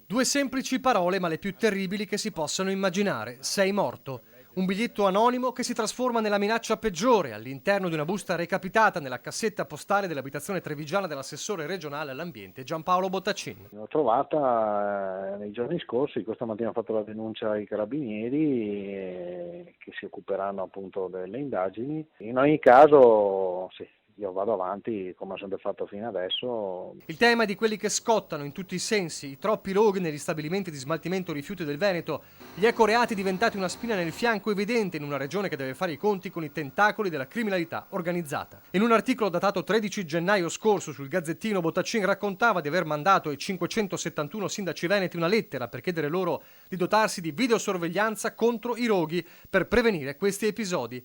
Due semplici parole, ma le più terribili che si possano immaginare. Sei morto. Un biglietto anonimo che si trasforma nella minaccia peggiore all'interno di una busta recapitata nella cassetta postale dell'abitazione trevigiana dell'assessore regionale all'ambiente Giampaolo Bottaccin. L'ho trovata nei giorni scorsi, questa mattina ho fatto la denuncia ai carabinieri che si occuperanno appunto delle indagini. In ogni caso, sì, io vado avanti come ho sempre fatto fino adesso. Il tema è di quelli che scottano in tutti i sensi, i troppi roghi negli stabilimenti di smaltimento rifiuti del Veneto, gli ecoreati diventati una spina nel fianco evidente in una regione che deve fare i conti con i tentacoli della criminalità organizzata. In un articolo datato 13 gennaio scorso sul Gazzettino, Bottaccin raccontava di aver mandato ai 571 sindaci veneti una lettera per chiedere loro di dotarsi di videosorveglianza contro i roghi per prevenire questi episodi.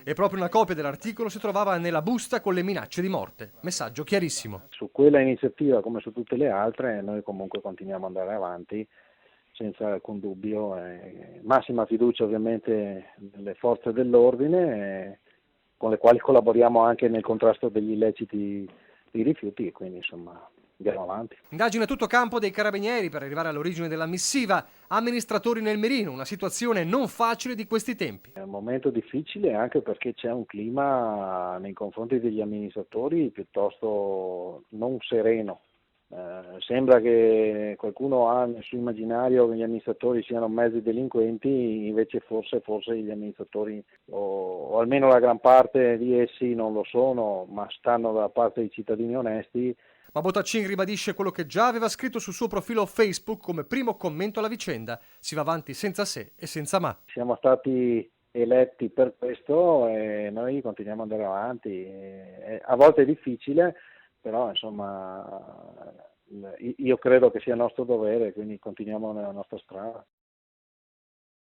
E proprio una copia dell'articolo si trovava nella busta con le minacce di morte. Messaggio chiarissimo. Su quella iniziativa, come su tutte le altre, noi comunque continuiamo ad andare avanti senza alcun dubbio. Massima fiducia ovviamente nelle forze dell'ordine, con le quali collaboriamo anche nel contrasto degli illeciti di rifiuti, e quindi insomma andiamo avanti. Indagine a tutto campo dei carabinieri per arrivare all'origine della missiva. Amministratori nel mirino, una situazione non facile di questi tempi. È un momento difficile anche perché c'è un clima nei confronti degli amministratori piuttosto non sereno. Sembra che qualcuno ha nel suo immaginario che gli amministratori siano mezzi delinquenti, invece forse gli amministratori o almeno la gran parte di essi non lo sono, ma stanno dalla parte dei cittadini onesti. Ma Bottaccin ribadisce quello che già aveva scritto sul suo profilo Facebook come primo commento alla vicenda. Si va avanti senza se e senza ma. Siamo stati eletti per questo e noi continuiamo ad andare avanti. A volte è difficile, però insomma io credo che sia nostro dovere, quindi continuiamo nella nostra strada.